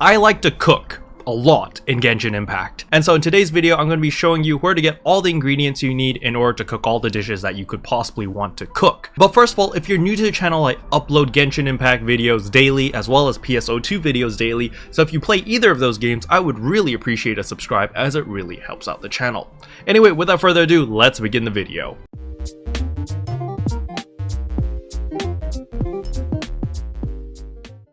I like to cook a lot in Genshin Impact. And so in today's video, I'm going to be showing you where to get all the ingredients you need in order to cook all the dishes that you could possibly want to cook. But first of all, if you're new to the channel, I upload Genshin Impact videos daily as well as PSO2 videos daily. So if you play either of those games, I would really appreciate a subscribe as it really helps out the channel. Anyway, without further ado, let's begin the video.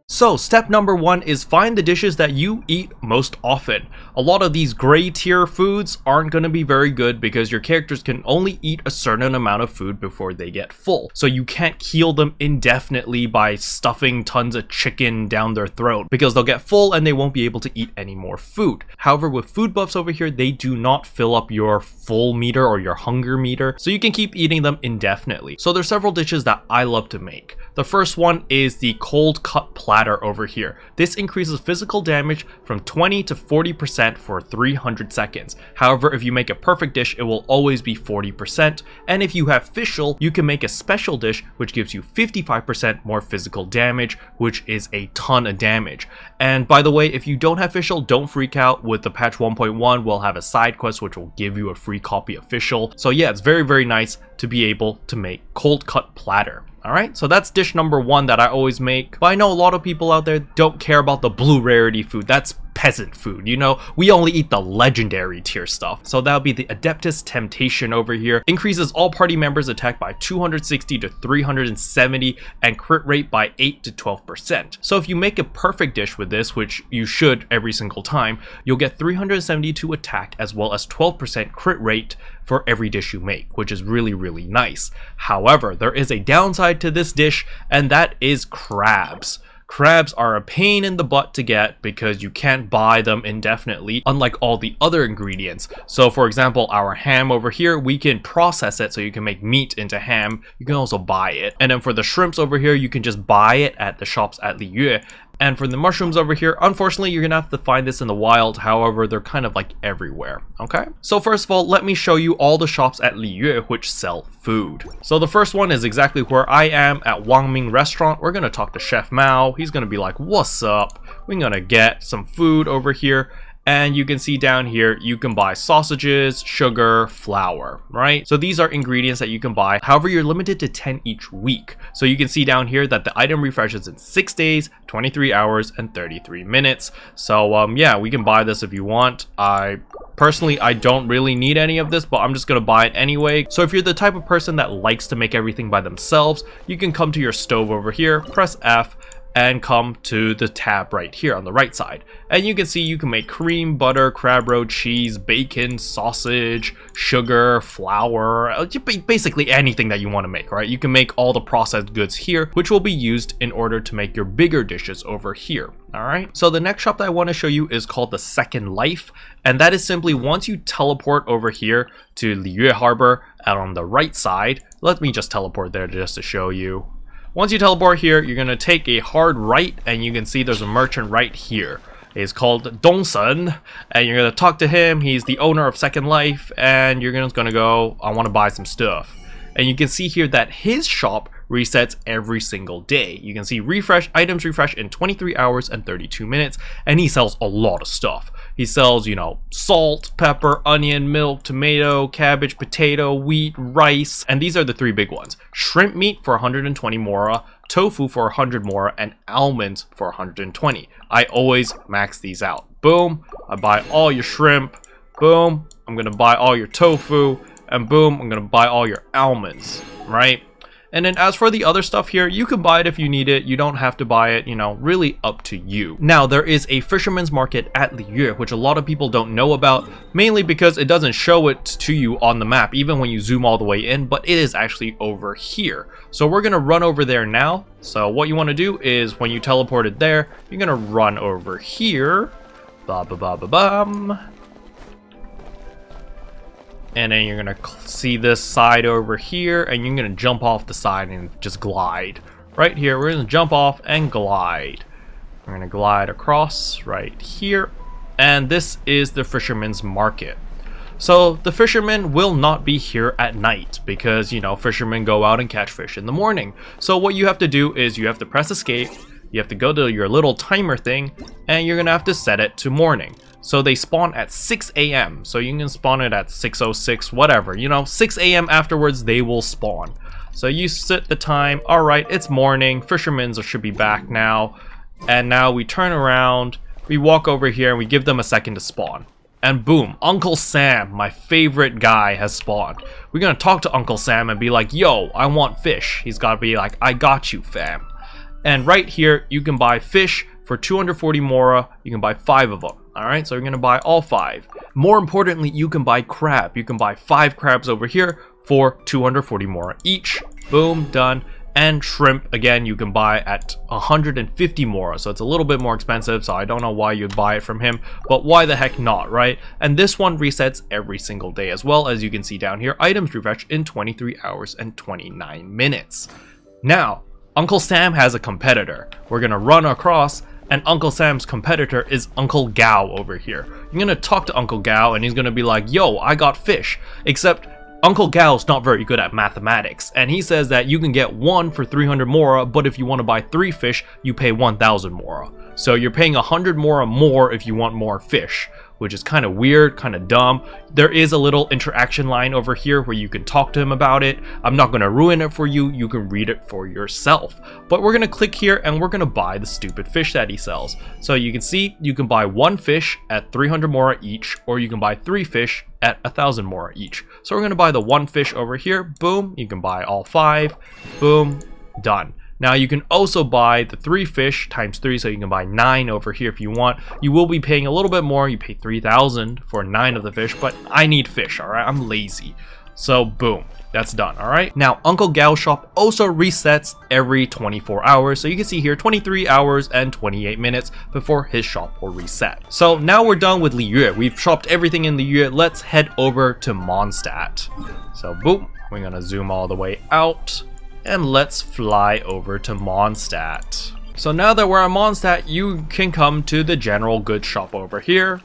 So step number one is find the dishes that you eat most often. A lot of these gray tier foods aren't going to be very good because your characters can only eat a certain amount of food before they get full. So you can't heal them indefinitely by stuffing tons of chicken down their throat because they'll get full and they won't be able to eat any more food. However, with food buffs over here, they do not fill up your full meter or your hunger meter, so you can keep eating them indefinitely. So there's several dishes that I love to make. The first one is the cold cut platter over here. This increases physical damage from 20 to 40% for 300 seconds. However, if you make a perfect dish, it will always be 40%. And if you have Fischl, you can make a special dish which gives you 55% more physical damage, which is a ton of damage. And by the way, if you don't have Fischl, don't freak out. With the patch 1.1, we'll have a side quest which will give you a free copy of Fischl. So yeah, it's very, very nice to be able to make cold cut platter. Alright, so that's dish number one that I always make. But I know a lot of people out there don't care about the blue rarity food. That's peasant food, you know? We only eat the legendary tier stuff. So that'll be the Adeptus Temptation over here. Increases all party members' attack by 260 to 370 and crit rate by 8 to 12%. So if you make a perfect dish with this, which you should every single time, you'll get 372 attack as well as 12% crit rate for every dish you make, which is really, really nice. However, there is a downside to this dish, and that is crabs. Crabs are a pain in the butt to get because you can't buy them indefinitely, unlike all the other ingredients. So for example, our ham over here, we can process it so you can make meat into ham. You can also buy it. And then for the shrimps over here, you can just buy it at the shops at Liyue. And for the mushrooms over here, unfortunately, you're gonna have to find this in the wild. However, they're kind of like everywhere, okay? So first of all, let me show you all the shops at Liyue which sell food. So the first one is exactly where I am at Wangming restaurant. We're gonna talk to Chef Mao. He's gonna be like, what's up? We're gonna get some food over here. And you can see down here, you can buy sausages, sugar, flour, right? So these are ingredients that you can buy. However, you're limited to 10 each week. So you can see down here that the item refreshes in 6 days, 23 hours, and 33 minutes. So yeah, we can buy this if you want. Personally, I don't really need any of this, but I'm just gonna buy it anyway. So if you're the type of person that likes to make everything by themselves, you can come to your stove over here, press F, and come to the tab right here on the right side. And you can see you can make cream, butter, crab roe, cheese, bacon, sausage, sugar, flour, basically anything that you want to make, right? You can make all the processed goods here, which will be used in order to make your bigger dishes over here. Alright, so the next shop that I want to show you is called the Second Life, and that is simply once you teleport over here to Liyue Harbor and on the right side. Let me just teleport there just to show you. Once you teleport here, you're going to take a hard right, and you can see there's a merchant right here. It's called Dongsun, and you're going to talk to him. He's the owner of Second Life, and you're just going to go, I want to buy some stuff. And you can see here that his shop resets every single day. You can see items refresh in 23 hours and 32 minutes, and he sells a lot of stuff. He sells, you know, salt, pepper, onion, milk, tomato, cabbage, potato, wheat, rice, and these are the three big ones. Shrimp meat for 120 mora, tofu for 100 mora, and almonds for 120. I always max these out. Boom, I buy all your shrimp. Boom, I'm gonna buy all your tofu, and boom, I'm gonna buy all your almonds, right? And then as for the other stuff here, you can buy it if you need it. You don't have to buy it, you know, really up to you. Now, there is a Fisherman's Market at Liyue, which a lot of people don't know about, mainly because it doesn't show it to you on the map, even when you zoom all the way in, but it is actually over here. So we're gonna run over there now. So what you wanna do is when you teleported there, you're gonna run over here. Ba-ba-ba-ba-bum. And then you're gonna see this side over here, and you're gonna jump off the side and just glide. Right here, we're gonna jump off and glide. We're gonna glide across right here. And this is the Fisherman's Market. So the fishermen will not be here at night because, you know, fishermen go out and catch fish in the morning. So what you have to do is you have to press escape, you have to go to your little timer thing, and you're gonna have to set it to morning. So they spawn at 6 a.m. So you can spawn it at 6:06, whatever. You know, 6 a.m. afterwards, they will spawn. So you set the time. All right, it's morning. Fishermen should be back now. And now we turn around, we walk over here, and we give them a second to spawn. And boom, Uncle Sam, my favorite guy, has spawned. We're gonna talk to Uncle Sam and be like, yo, I want fish. He's gotta be like, I got you, fam. And right here, you can buy fish for 240 mora. You can buy 5 of them. Alright, so you're gonna buy all 5. More importantly, you can buy crab. You can buy 5 crabs over here for 240 mora each. Boom, done. And shrimp, again, you can buy at 150 mora, so it's a little bit more expensive, so I don't know why you'd buy it from him, but why the heck not, right? And this one resets every single day as well. As you can see down here, items refresh in 23 hours and 29 minutes. Now, Uncle Sam has a competitor. We're gonna run across, and Uncle Sam's competitor is Uncle Gao over here. You're gonna talk to Uncle Gao, and he's gonna be like, yo, I got fish, except Uncle Gao's not very good at mathematics, and he says that you can get 1 for 300 mora, but if you want to buy 3 fish, you pay 1,000 mora. So you're paying 100 mora more if you want more fish, which is kind of weird, kind of dumb. There is a little interaction line over here where you can talk to him about it. I'm not going to ruin it for you. You can read it for yourself. But we're going to click here and we're going to buy the stupid fish that he sells. So you can see you can buy 1 fish at 300 mora each, or you can buy 3 fish at 1,000 mora each. So we're going to buy the 1 fish over here. Boom. You can buy all 5. Boom. Done. Now you can also buy the 3 fish times 3, so you can buy 9 over here if you want. You will be paying a little bit more. You pay 3,000 for 9 of the fish, but I need fish, all right? I'm lazy. So boom, that's done, all right? Now Uncle Gao's shop also resets every 24 hours. So you can see here 23 hours and 28 minutes before his shop will reset. So now we're done with Liyue. We've shopped everything in Liyue. Let's head over to Mondstadt. So boom, we're gonna zoom all the way out. And let's fly over to Mondstadt. So now that we're at Mondstadt, you can come to the general goods shop over here.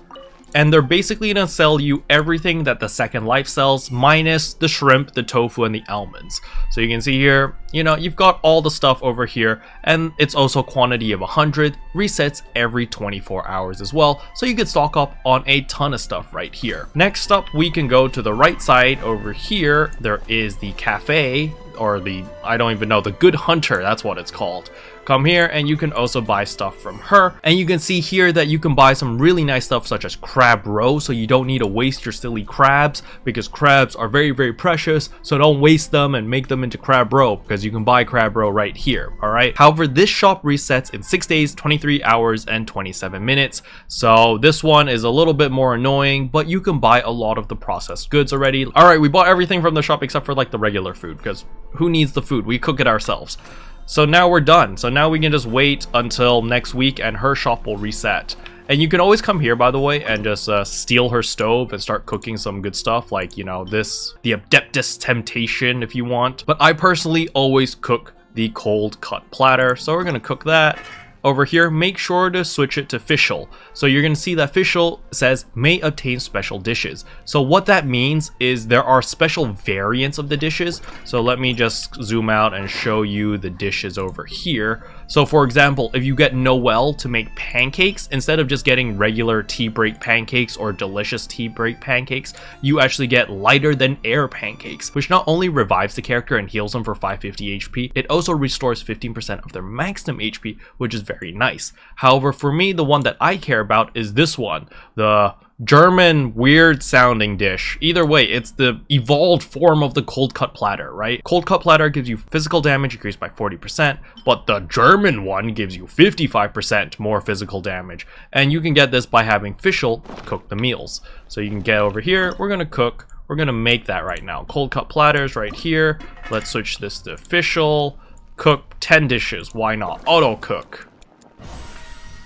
And they're basically gonna sell you everything that the Second Life sells, minus the shrimp, the tofu, and the almonds. So you can see here, you know, you've got all the stuff over here, and it's also quantity of 100, resets every 24 hours as well. So you can stock up on a ton of stuff right here. Next up, we can go to the right side over here. There is the cafe, or the, I don't even know, the Good Hunter, that's what it's called. Come here and you can also buy stuff from her, and you can see here that you can buy some really nice stuff such as crab roe, so you don't need to waste your silly crabs, because crabs are very, very precious, so don't waste them and make them into crab roe, because you can buy crab roe right here. All right, however, this shop resets in 6 days, 23 hours, and 27 minutes, so this one is a little bit more annoying, but you can buy a lot of the processed goods already. All right, we bought everything from the shop except for like the regular food, because who needs the food? We cook it ourselves. So now we're done. So now we can just wait until next week and her shop will reset. And you can always come here, by the way, and just steal her stove and start cooking some good stuff, like, you know, this, the Adeptus Temptation if you want. But I personally always cook the cold cut platter, so we're gonna cook that. Over here, make sure to switch it to official. So you're going to see that official says may obtain special dishes. So what that means is there are special variants of the dishes. So let me just zoom out and show you the dishes over here. So for example, if you get Noelle to make pancakes, instead of just getting regular tea break pancakes or delicious tea break pancakes, you actually get lighter than air pancakes, which not only revives the character and heals them for 550 HP, it also restores 15% of their maximum HP, which is very nice. However, for me, the one that I care about is this one, the German weird sounding dish. Either way, it's the evolved form of the cold cut platter, right? Cold cut platter gives you physical damage increased by 40%, but the German one gives you 55% more physical damage. And you can get this by having official cook the meals. So you can get over here, we're gonna cook, we're gonna make that right now. Cold cut platters right here. Let's switch this to official. Cook 10 dishes, why not? Auto cook.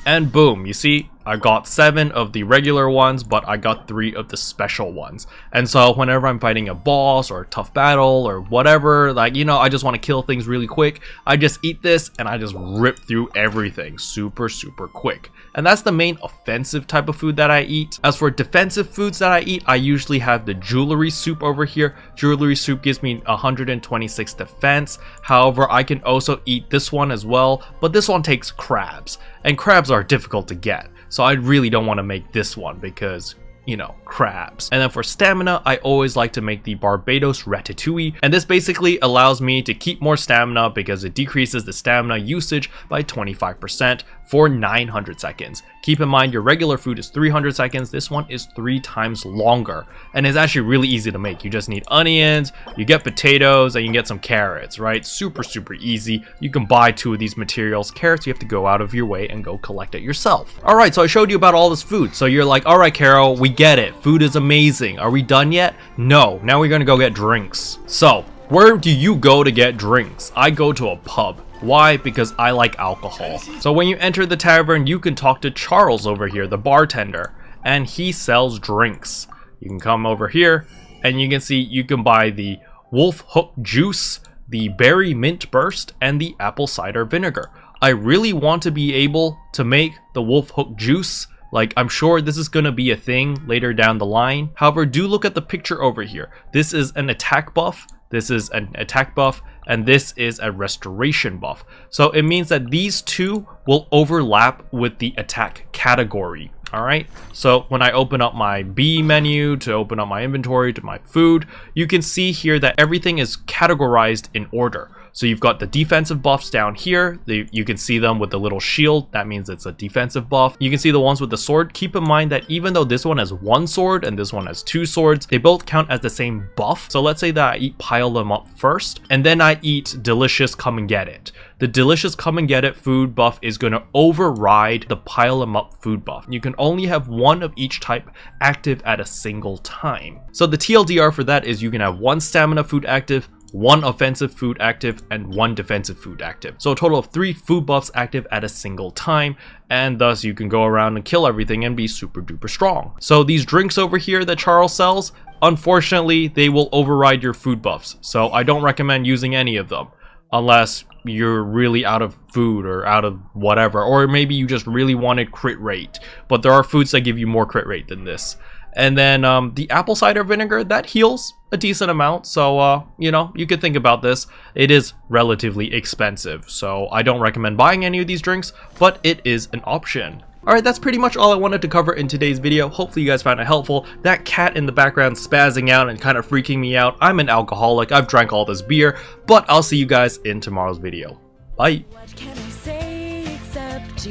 And boom, you see, I got 7 of the regular ones, but I got 3 of the special ones. And so whenever I'm fighting a boss or a tough battle or whatever, like, you know, I just want to kill things really quick, I just eat this and I just rip through everything super quick. And that's the main offensive type of food that I eat. As for defensive foods that I eat, I usually have the jewelry soup over here. Jewelry soup gives me 126 defense. However, I can also eat this one as well, but this one takes crabs, and crabs are difficult to get. So I really don't want to make this one because, you know, crabs. And then for stamina, I always like to make the Barbados Ratatouille, and this basically allows me to keep more stamina because it decreases the stamina usage by 25% for 900 seconds. Keep in mind your regular food is 300 seconds, this one is 3 times longer, and it's actually really easy to make. You just need onions, you get potatoes, and you get some carrots, right? Super easy. You can buy 2 of these materials. Carrots, you have to go out of your way and go collect it yourself. Alright, so I showed you about all this food, so you're like, alright Carol, we get it, food is amazing. Are we done yet? No, now we're gonna go get drinks. So, where do you go to get drinks? I go to a pub. Why? Because I like alcohol. So when you enter the tavern, you can talk to Charles over here, the bartender, and he sells drinks. You can come over here and you can see you can buy the Wolf Hook juice, the berry mint burst, and the apple cider vinegar. I really want to be able to make the Wolf Hook juice. Like, I'm sure this is gonna be a thing later down the line. However, do look at the picture over here. This is an attack buff, this is an attack buff, and this is a restoration buff. So it means that these two will overlap with the attack category. Alright, so when I open up my B menu to open up my inventory to my food, you can see here that everything is categorized in order. So you've got the defensive buffs down here. You can see them with the little shield. That means it's a defensive buff. You can see the ones with the sword. Keep in mind that even though this one has 1 sword and this one has 2 swords, they both count as the same buff. So let's say that I eat Pile Them Up first, and then I eat Delicious Come and Get It. The Delicious Come and Get It food buff is going to override the Pile Them Up food buff. You can only have 1 of each type active at a single time. So the TLDR for that is you can have 1 stamina food active, 1 offensive food active, and 1 defensive food active. So a total of 3 food buffs active at a single time, and thus you can go around and kill everything and be super duper strong. So these drinks over here that Charles sells, unfortunately they will override your food buffs. So I don't recommend using any of them unless you're really out of food or out of whatever, or maybe you just really wanted crit rate. But there are foods that give you more crit rate than this. And then the apple cider vinegar, that heals a decent amount. So, you know, you could think about this. It is relatively expensive, so I don't recommend buying any of these drinks, but it is an option. Alright, that's pretty much all I wanted to cover in today's video. Hopefully you guys found it helpful. That cat in the background spazzing out and kind of freaking me out. I'm an alcoholic. I've drank all this beer, but I'll see you guys in tomorrow's video. Bye. What can I say except